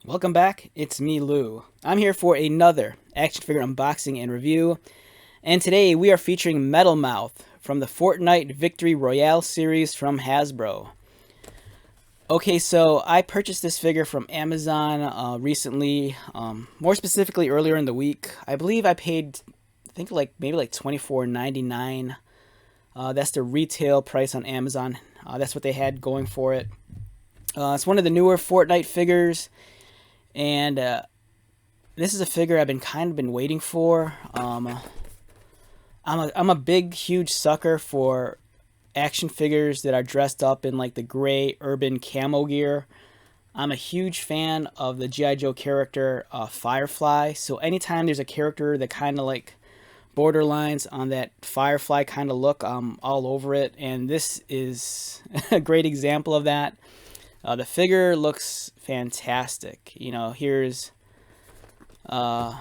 Welcome back, it's me, Lou. I'm here for another action figure unboxing and review, and today we are featuring Metal Mouth from the Fortnite Victory Royale series from Hasbro. Okay, so I purchased this figure from Amazon recently, more specifically earlier in the week. I believe I paid, I think maybe like $24.99. That's the retail price on Amazon. That's what they had going for it. It's one of the newer Fortnite figures. And this is a figure I've been waiting for. I'm a big, huge sucker for action figures that are dressed up in like the gray urban camo gear. I'm a huge fan of the G.I. Joe character Firefly. So anytime there's a character that kind of like borderlines on that Firefly kind of look, I'm all over it. And this is a great example of that. The figure looks fantastic. You know, here's the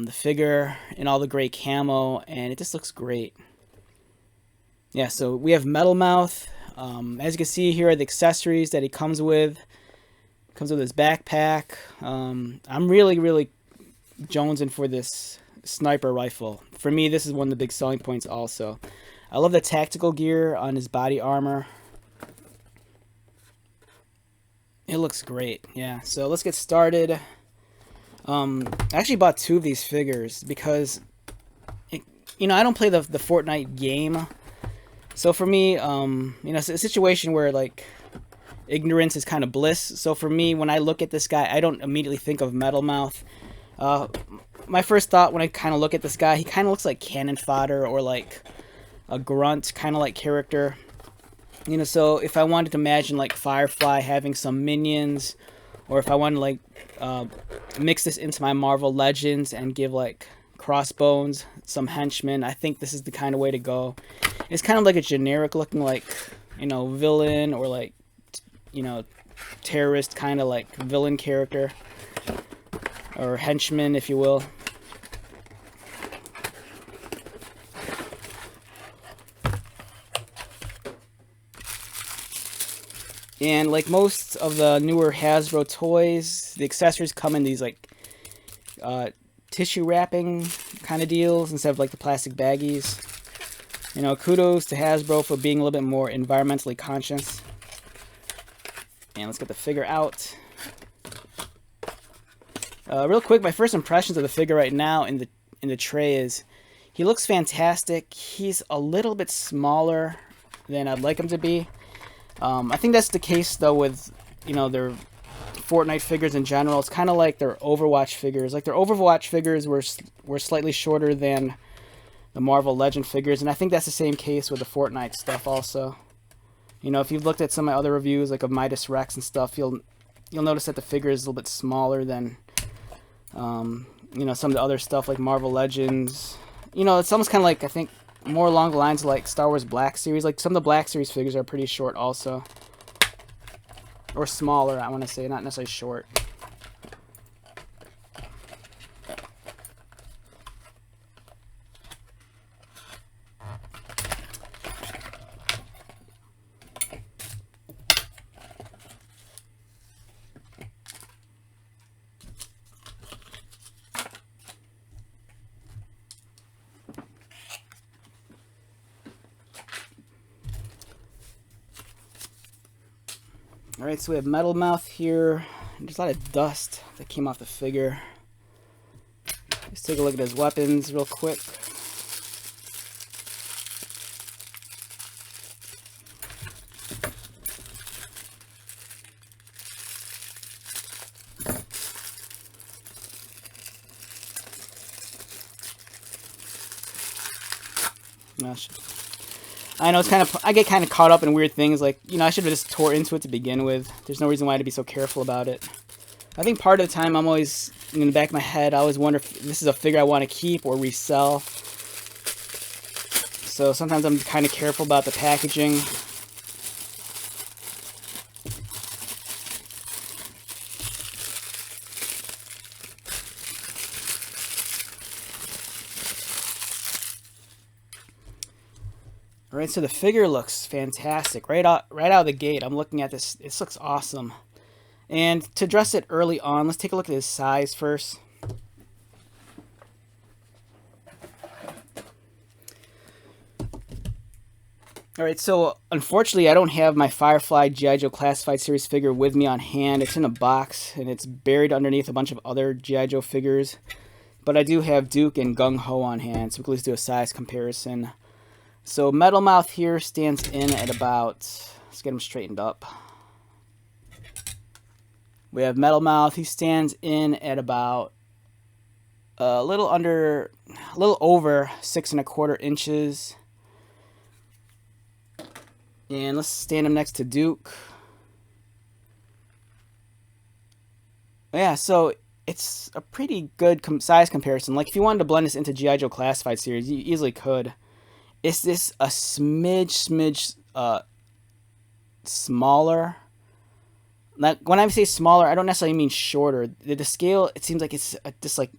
figure in all the gray camo, and it just looks great. Yeah, so we have Metal Mouth. As you can see, here are the accessories that he comes with. Comes with his backpack. I'm really jonesing for this sniper rifle. For me, this is one of the big selling points also. I love the tactical gear on his body armor. It looks great, yeah. So let's get started. I actually bought two of these figures because, I don't play the Fortnite game. So for me, it's a situation where like ignorance is kind of bliss. So for me, when I look at this guy, I don't immediately think of Metal Mouth. My first thought when I kind of look at this guy, he kind of looks like cannon fodder or like a grunt kind of like character. So if I wanted to imagine like Firefly having some minions, or if I wanted to like mix this into my Marvel Legends and give like Crossbones some henchmen, I think this is the kind of way to go. It's kind of like a generic looking like, villain or like, terrorist kind of like villain character or henchman, if you will. And like most of the newer Hasbro toys, the accessories come in these like tissue wrapping kind of deals instead of like the plastic baggies. Kudos to Hasbro for being a little bit more environmentally conscious. And let's get the figure out. Real quick, my first impressions of the figure right now in the tray is he looks fantastic. He's a little bit smaller than I'd like him to be. I think that's the case though with their Fortnite figures in general. It's kind of like their Overwatch figures. Like their Overwatch figures were slightly shorter than the Marvel Legend figures, and I think that's the same case with the Fortnite stuff also. If you've looked at some of my other reviews like of Midas Rex and stuff, you'll notice that the figure is a little bit smaller than some of the other stuff like Marvel Legends. It's almost kind of like, I think, more along the lines of like Star Wars Black Series. Like some of the Black Series figures are pretty short also. Or smaller, I want to say, not necessarily short. Alright, so we have Metal Mouth here. There's a lot of dust that came off the figure. Let's take a look at his weapons real quick. I know I get kind of caught up in weird things. Like, I should have just tore into it to begin with. There's no reason why to be so careful about it. I think part of the time I'm always, in the back of my head, I always wonder if this is a figure I want to keep or resell. So sometimes I'm kind of careful about the packaging. Alright, so the figure looks fantastic. Right out of the gate, I'm looking at this. This looks awesome. And to dress it early on, let's take a look at his size first. Alright, so unfortunately I don't have my Firefly G.I. Joe Classified Series figure with me on hand. It's in a box, and it's buried underneath a bunch of other G.I. Joe figures. But I do have Duke and Gung Ho on hand, so we can at least do a size comparison. So Metal Mouth here stands in at about, let's get him straightened up. We have Metal Mouth, he stands in at about a little over 6¼ inches. And let's stand him next to Duke. Yeah, so it's a pretty good size comparison. Like, if you wanted to blend this into G.I. Joe Classified Series, you easily could. Is this a smidge smaller? Like, when I say smaller, I don't necessarily mean shorter. The scale, it seems like it's just like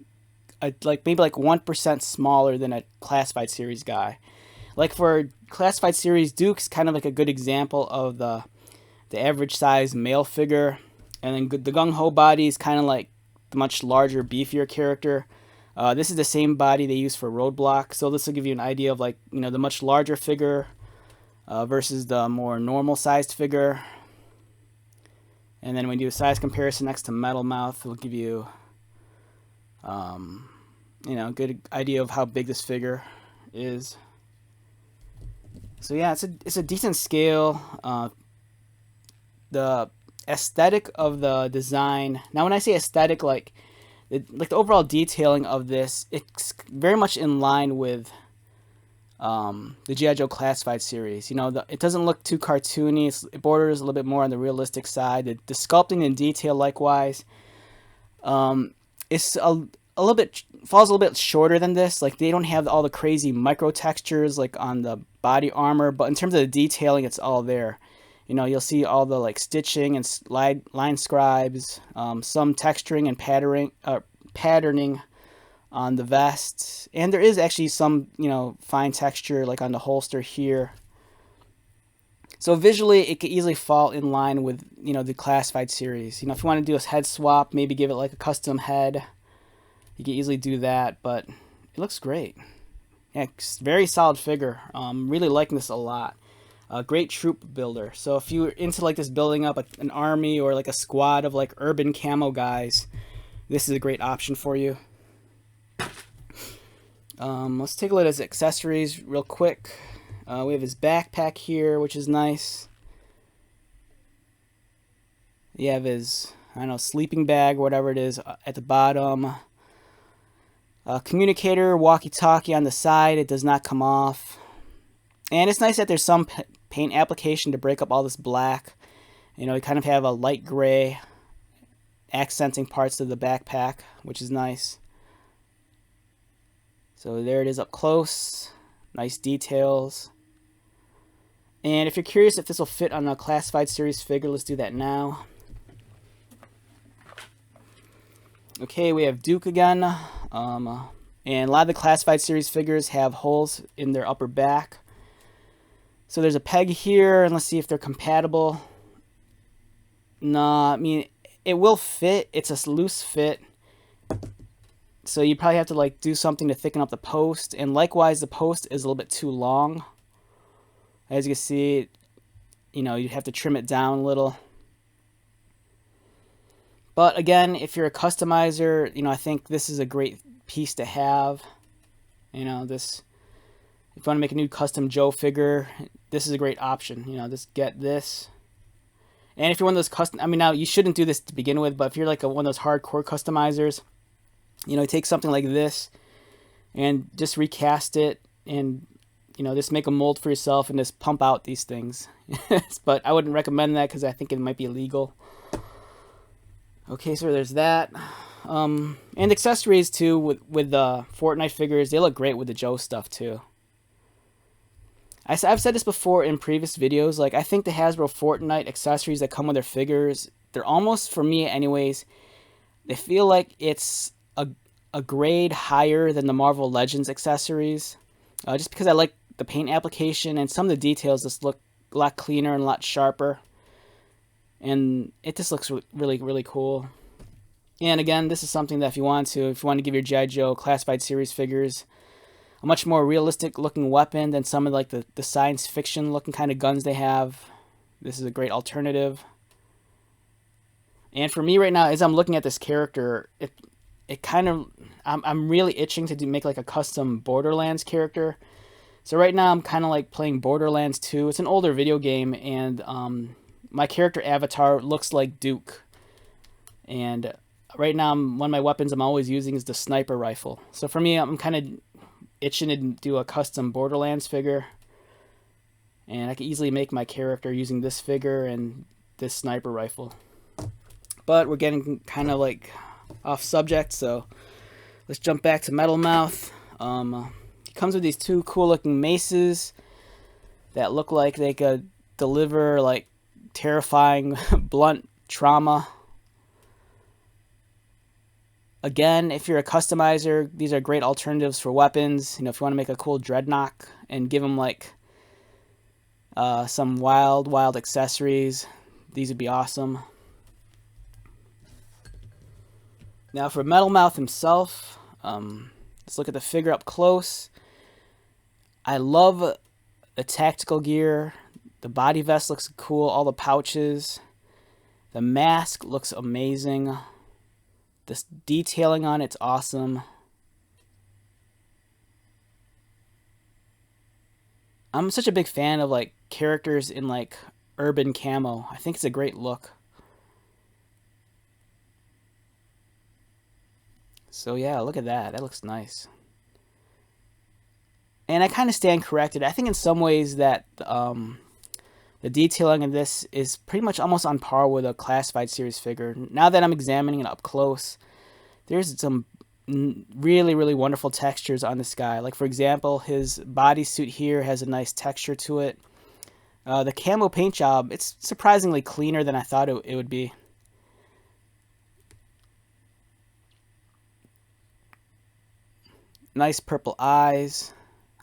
maybe like 1% smaller than a Classified Series guy. Like, for Classified Series, Duke's kind of like a good example of the average size male figure. And then the Gung Ho body is kind of like the much larger, beefier character. This is the same body they use for Roadblock. So this will give you an idea of, like, you know, the much larger figure versus the more normal sized figure. And then when we do a size comparison next to Metal Mouth, it'll give you, you know, a good idea of how big this figure is. So yeah, it's a decent scale. The aesthetic of the design. Now, when I say aesthetic, like the overall detailing of this, it's very much in line with the G.I. Joe Classified Series. You know, it doesn't look too cartoony. It borders a little bit more on the realistic side. The sculpting and detail, likewise, it's a little bit falls a little bit shorter than this. Like, they don't have all the crazy micro textures like on the body armor, but in terms of the detailing, it's all there. You know, you'll see all the like stitching and line scribes, some texturing and patterning on the vest, and there is actually some, you know, fine texture like on the holster here. So visually, it could easily fall in line with, you know, the Classified Series. You know, if you want to do a head swap, maybe give it like a custom head, you can easily do that. But it looks great. Yeah, very solid figure. Really liking this a lot. Great troop builder. So if you're into like this building up an army or like a squad of like urban camo guys, this is a great option for you. Let's take a look at his accessories real quick. We have his backpack here, which is nice. You have his, I don't know, sleeping bag, whatever it is, at the bottom. Communicator, walkie-talkie on the side. It does not come off. And it's nice that there's some paint application to break up all this black. You know, you kind of have a light gray accenting parts of the backpack, which is nice. So there it is up close. Nice details. And if you're curious if this will fit on a Classified Series figure, let's do that now. Okay, we have Duke again. And a lot of the Classified Series figures have holes in their upper back. So there's a peg here, and let's see if they're compatible. No, I mean, it will fit. It's a loose fit. So you probably have to like do something to thicken up the post. And likewise, the post is a little bit too long. As you can see, you know, you'd have to trim it down a little. But again, if you're a customizer, you know, I think this is a great piece to have. You know, this, if you want to make a new custom Joe figure, this is a great option. You know, just get this. And if you're one of those custom, I mean, now you shouldn't do this to begin with, but if you're like one of those hardcore customizers, you know, take something like this and just recast it and, you know, just make a mold for yourself and just pump out these things. But I wouldn't recommend that because I think it might be illegal. Okay, so there's that. And accessories too with the Fortnite figures, they look great with the Joe stuff too. I've said this before in previous videos, like I think the Hasbro Fortnite accessories that come with their figures, they're almost, for me anyways, they feel like it's a grade higher than the Marvel Legends accessories. Just because I like the paint application and some of the details just look a lot cleaner and a lot sharper. and it just looks really, really cool. And again, this is something that if you want to give your G.I. Joe Classified Series figures a much more realistic looking weapon than some of like the science fiction looking kind of guns they have, this is a great alternative. And for me right now, as I'm looking at this character, it kind of, I'm really itching to make like a custom Borderlands character. So right now I'm kind of like playing Borderlands 2. It's an older video game, and my character avatar looks like Duke. And right now one of my weapons I'm always using is the sniper rifle. So for me, I'm kind of itching to do a custom Borderlands figure. And I can easily make my character using this figure and this sniper rifle. But we're getting kind of like off subject, so let's jump back to Metal Mouth. It comes with these two cool looking maces that look like they could deliver like terrifying blunt trauma. Again, if you're a customizer, these are great alternatives for weapons. You know, if you want to make a cool dreadnought and give them like some wild accessories, these would be awesome. Now for Metal Mouth himself, let's look at the figure up close. I love the tactical gear. The body vest looks cool, all the pouches. The mask looks amazing. This detailing on it's awesome. I'm such a big fan of like characters in like urban camo. I think it's a great look. So yeah, look at that. That looks nice. And I kind of stand corrected. I think in some ways that the detailing of this is pretty much almost on par with a Classified Series figure. Now that I'm examining it up close, there's some really wonderful textures on this guy. Like for example, his bodysuit here has a nice texture to it. The camo paint job, it's surprisingly cleaner than I thought it would be. Nice purple eyes.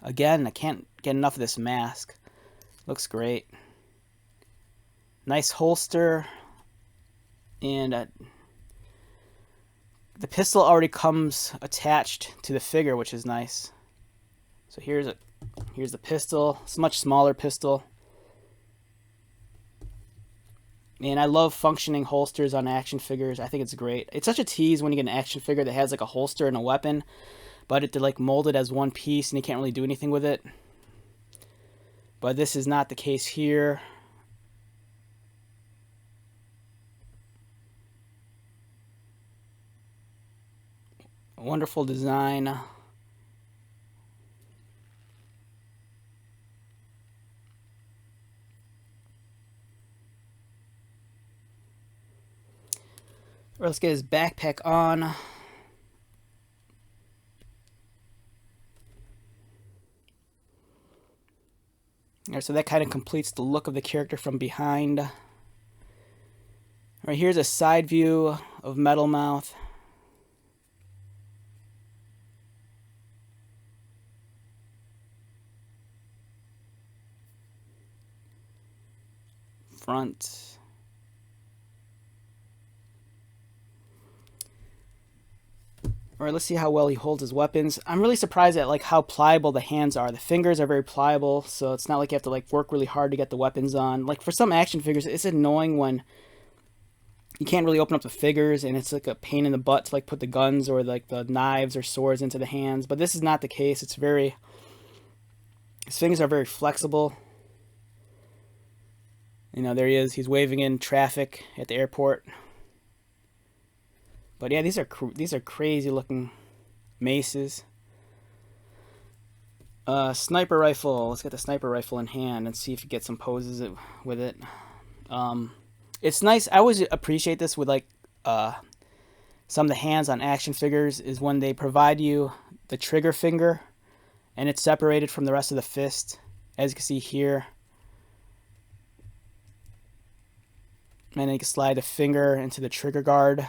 Again, I can't get enough of this mask. Looks great. Nice holster. And the pistol already comes attached to the figure, which is nice. So here's the pistol. It's a much smaller pistol. And I love functioning holsters on action figures. I think it's great. It's such a tease when you get an action figure that has like a holster and a weapon, but it like molded as one piece and you can't really do anything with it. But this is not the case here. Wonderful design. Let's get his backpack on. Alright, so that kind of completes the look of the character from behind. Alright, here's a side view of Metal Mouth. Front. Alright, let's see how well he holds his weapons. I'm really surprised at like how pliable the hands are. The fingers are very pliable, so it's not like you have to like work really hard to get the weapons on. Like for some action figures, it's annoying when you can't really open up the figures and it's like a pain in the butt to like put the guns or like the knives or swords into the hands. But this is not the case. His fingers are very flexible. You know, there he is. He's waving in traffic at the airport. But yeah, these are crazy looking maces. Sniper rifle. Let's get the sniper rifle in hand and see if you get some poses with it. It's nice. I always appreciate this with like some of the hands on action figures is when they provide you the trigger finger and it's separated from the rest of the fist. As you can see here. And then you can slide the finger into the trigger guard.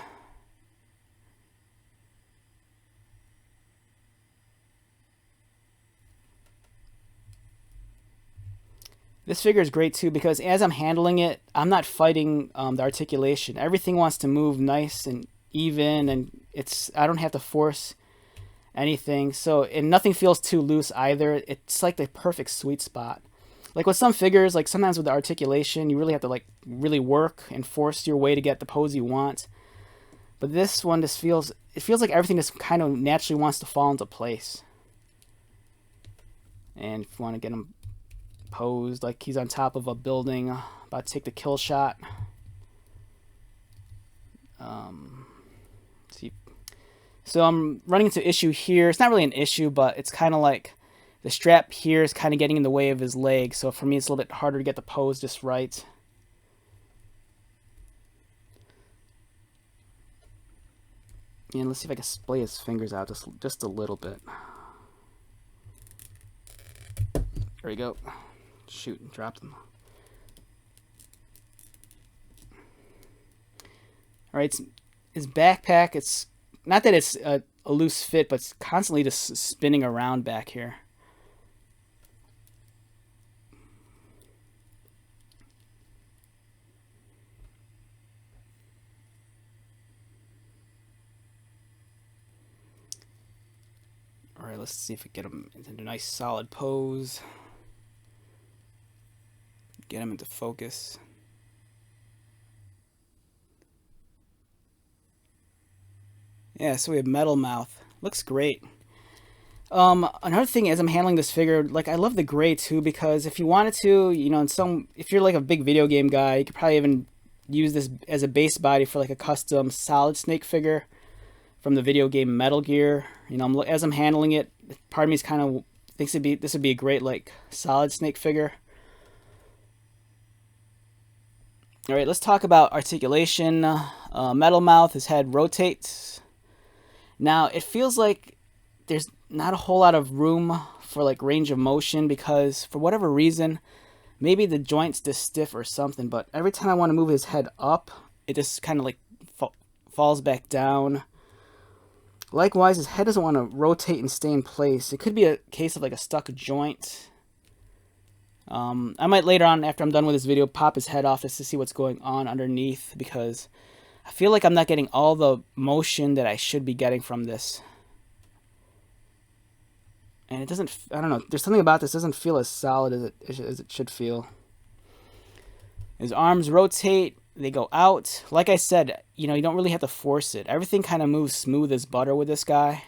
This figure is great too because as I'm handling it, I'm not fighting the articulation. Everything wants to move nice and even, and I don't have to force anything. So, and nothing feels too loose either. It's like the perfect sweet spot. Like with some figures, like sometimes with the articulation, you really have to like really work and force your way to get the pose you want. But this one just feels like everything just kind of naturally wants to fall into place. And if you want to get him posed like he's on top of a building, about to take the kill shot. See. So I'm running into issue here. It's not really an issue, but it's kind of like the strap here is kind of getting in the way of his leg. So for me, it's a little bit harder to get the pose just right. And let's see if I can splay his fingers out just a little bit. There we go. Shoot, dropped them. Alright, his backpack, it's not that it's a loose fit, but it's constantly just spinning around back here. Alright, let's see if we get him into a nice solid pose. Get him into focus. Yeah, so we have metal mouth. Looks great. Another thing as I'm handling this figure, like I love the gray too, because if you wanted to, you know, if you're like a big video game guy, you could probably even use this as a base body for like a custom Solid Snake figure from the video game Metal Gear. You know, as I'm handling it, part of me is kind of thinks this would be a great like Solid Snake figure. All right, let's talk about articulation. Metal mouth, his head rotates. Now it feels like there's not a whole lot of room for like range of motion because for whatever reason, maybe the joint's just stiff or something, but every time I want to move his head up, it just kind of like falls back down. Likewise, his head doesn't want to rotate and stay in place. It could be a case of like a stuck joint. I might later on, after I'm done with this video, pop his head off just to see what's going on underneath because I feel like I'm not getting all the motion that I should be getting from this. And it doesn't, I don't know, there's something about this doesn't feel as solid as it should feel. His arms rotate, they go out. Like I said, you know, you don't really have to force it. Everything kind of moves smooth as butter with this guy.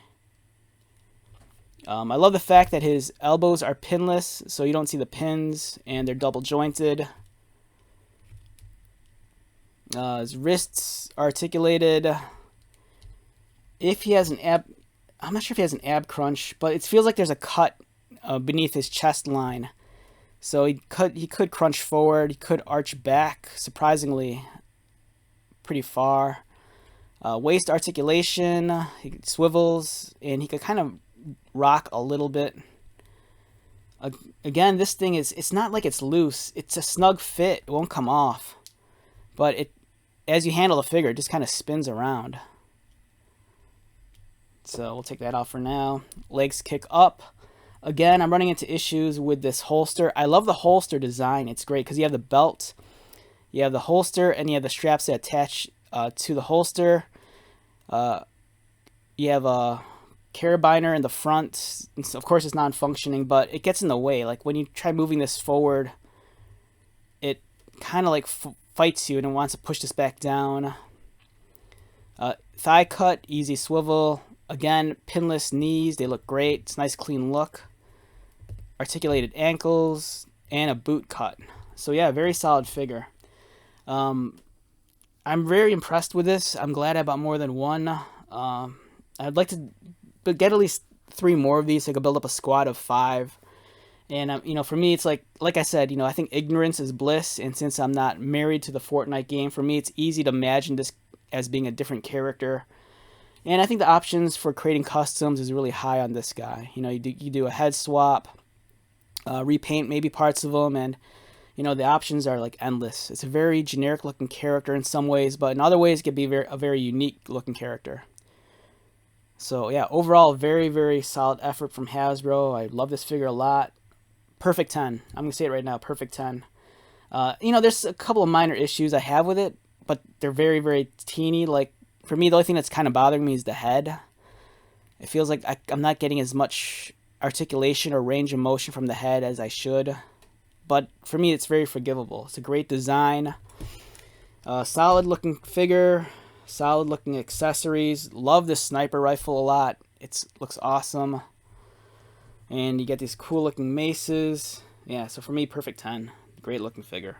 I love the fact that his elbows are pinless, so you don't see the pins, and they're double jointed. His wrists are articulated. If he has an I'm not sure if he has an ab crunch, but it feels like there's a cut beneath his chest line. So he could crunch forward, he could arch back, surprisingly, pretty far. Waist articulation, he swivels, and he could kind of rock a little bit. Again, this thing it's not like it's loose. It's a snug fit. It won't come off. But as you handle the figure, it just kind of spins around. So we'll take that off for now. Legs kick up. Again, I'm running into issues with this holster. I love the holster design. It's great because you have the belt, you have the holster, and you have the straps that attach to the holster. You have a carabiner in the front. Of course, it's non-functioning, but it gets in the way. Like when you try moving this forward, it kind of like fights you and it wants to push this back down. Thigh cut, easy swivel. Again, pinless knees. They look great. It's a nice, clean look. Articulated ankles and a boot cut. So yeah, very solid figure. I'm very impressed with this. I'm glad I bought more than one. I'd like to get at least 3 more of these so I could build up a squad of 5. And you know, for me, it's like I said, you know, I think ignorance is bliss. And since I'm not married to the Fortnite game, for me, it's easy to imagine this as being a different character. And I think the options for creating customs is really high on this guy. You know, you do a head swap, repaint maybe parts of them, and you know the options are like endless. It's a very generic looking character in some ways, but in other ways it could be a very unique looking character. So yeah, overall very, very solid effort from Hasbro. I love this figure a lot. perfect 10. I'm gonna say it right now, perfect 10. You know, there's a couple of minor issues I have with it, but they're very, very teeny. Like, for me, the only thing that's kind of bothering me is the head. It feels like I'm not getting as much articulation or range of motion from the head as I should. But for me, it's very forgivable. It's a great design. Solid looking figure. Solid looking accessories. Love this sniper rifle a lot. It looks awesome. And you get these cool looking maces. Yeah, so for me, perfect 10. Great looking figure.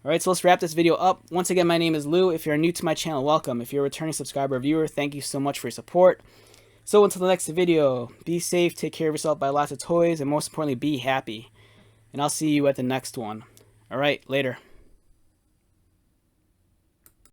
Alright, so let's wrap this video up. Once again, my name is Lou. If you're new to my channel, welcome. If you're a returning subscriber or viewer, thank you so much for your support. So until the next video, be safe, take care of yourself, buy lots of toys, and most importantly, be happy. And I'll see you at the next one. Alright, later.